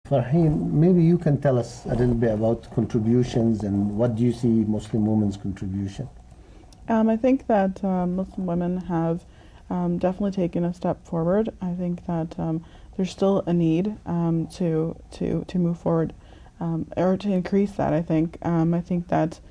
Farheen, maybe you can tell us a little bit about contributions and what do you see Muslim women's contribution? I think that Muslim women have definitely taken a step forward. I think that there's still a need to move forward or to increase that. I think that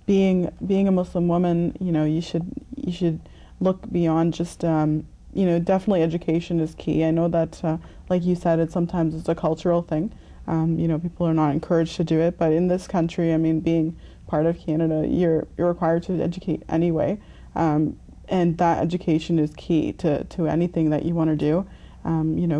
being a Muslim woman, you should look beyond just definitely education is key. I know that like you said, sometimes it's a cultural thing. People are not encouraged to do it, but in this country, I mean, being part of Canada, you're required to educate anyway, and that education is key to anything that you want to do.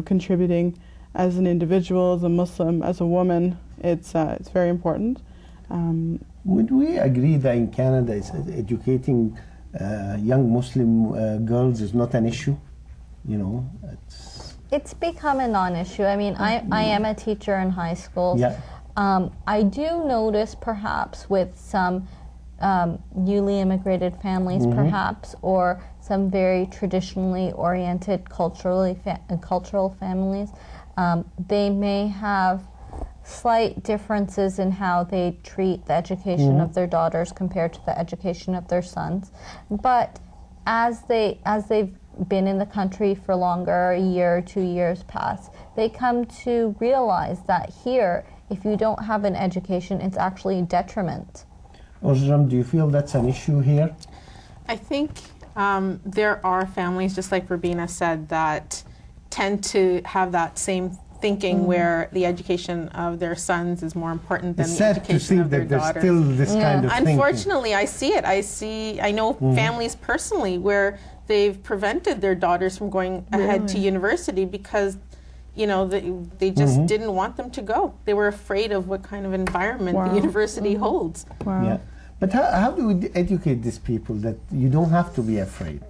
Contributing as an individual, as a Muslim, as a woman, it's very important. Would we agree that in Canada, educating young Muslim girls is not an issue? It's become a non-issue. I mean, I am a teacher in high schools. Yeah. I do notice perhaps with some newly immigrated families perhaps, or some very traditionally oriented cultural families, they may have slight differences in how they treat the education of their daughters compared to the education of their sons. But as they've been in the country for longer, a year, 2 years past, they come to realize that here, if you don't have an education, it's actually a detriment. Ozram, do you feel that's an issue here? I think there are families, just like Rubina said, that tend to have that same thinking where the education of their sons is more important than the education of their daughters. Still this kind of thinking. Unfortunately, I see it. I know families personally where they've prevented their daughters from going ahead to university because they just didn't want them to go. They were afraid of what kind of environment the university holds. Wow. Yeah. But how do we educate these people that you don't have to be afraid?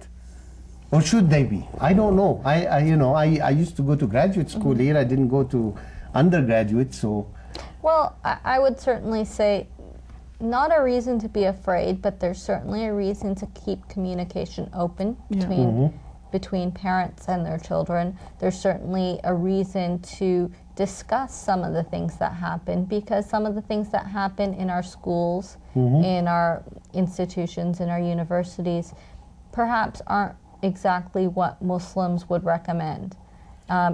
Or should they be? I don't know. I used to go to graduate school here. I didn't go to undergraduate, so. Well, I would certainly say not a reason to be afraid, but there's certainly a reason to keep communication open between parents and their children. There's certainly a reason to discuss some of the things that happen, because some of the things that happen in our schools, in our institutions, in our universities, perhaps aren't exactly what Muslims would recommend,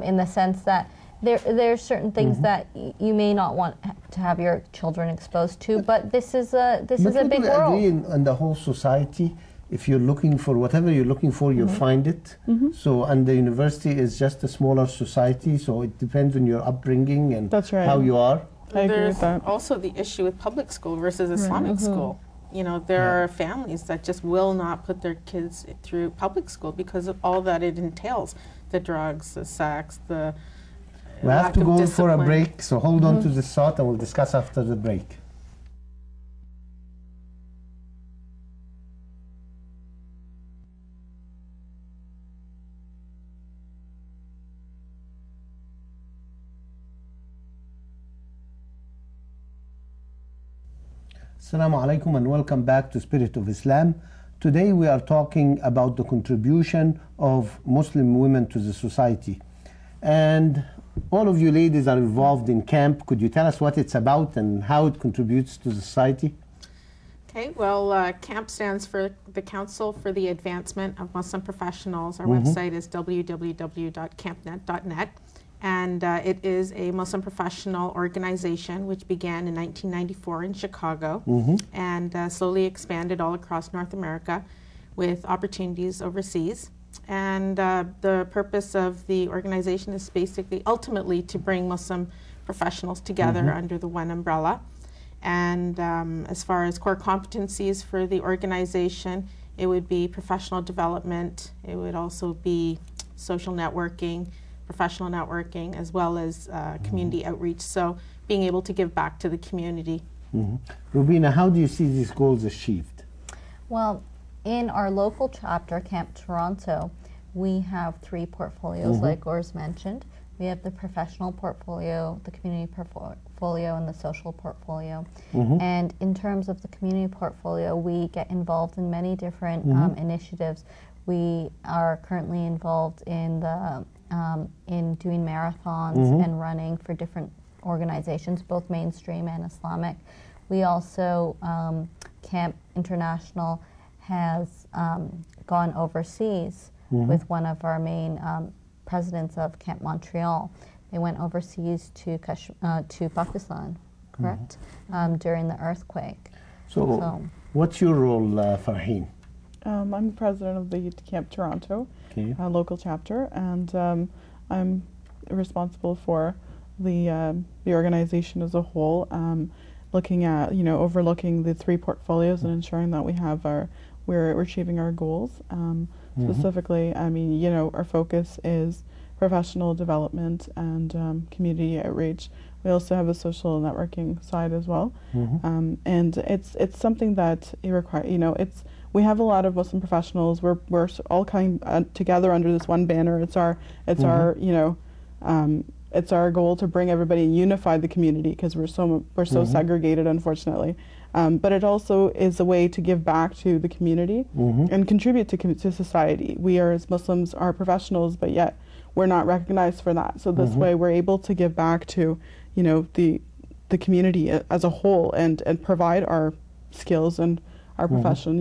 in the sense that there's certain things that you may not want to have your children exposed to, but this is a big world. Agree on the whole society. If you're looking for whatever you're looking for, you'll find it. So, and the university is just a smaller society, so it depends on your upbringing and how you are. I agree with that. There's also the issue with public school versus Islamic school. There are families that just will not put their kids through public school because of all that it entails, the drugs, the sex, the We have to go for a break, so hold on to this thought and we'll discuss after the break. Assalamu alaikum and welcome back to Spirit of Islam. Today we are talking about the contribution of Muslim women to the society. And all of you ladies are involved in CAMP. Could you tell us what it's about and how it contributes to society? Okay, well, CAMP stands for the Council for the Advancement of Muslim Professionals. Our website is www.campnet.net. And it is a Muslim professional organization which began in 1994 in Chicago and slowly expanded all across North America with opportunities overseas. And the purpose of the organization is basically ultimately to bring Muslim professionals together under the one umbrella. And as far as core competencies for the organization, it would be professional development, it would also be social networking, professional networking, as well as community outreach, so being able to give back to the community. Rubina, how do you see these goals achieved? Well, in our local chapter, Camp Toronto, we have 3 portfolios, like Urs mentioned. We have the professional portfolio, the community portfolio, and the social portfolio. And in terms of the community portfolio, we get involved in many different initiatives. We are currently involved in the in doing marathons and running for different organizations, both mainstream and Islamic. We also, Camp International has gone overseas with one of our main presidents of Camp Montreal. They went overseas to Pakistan, correct, during the earthquake. So what's your role, Farheen? I'm the president of the Camp Toronto local chapter, and I'm responsible for the organization as a whole, looking at, overlooking the 3 portfolios and ensuring that we're achieving our goals. Specifically, I mean, our focus is professional development and community outreach. We also have a social networking side as well, and it's something that it requires. We have a lot of Muslim professionals. We're all coming together under this one banner. It's our goal to bring everybody and unify the community, because we're so segregated, unfortunately. But it also is a way to give back to the community and contribute to society. We as Muslims are professionals, but yet we're not recognized for that. So this way we're able to give back to, the community as a whole and provide our skills and our profession,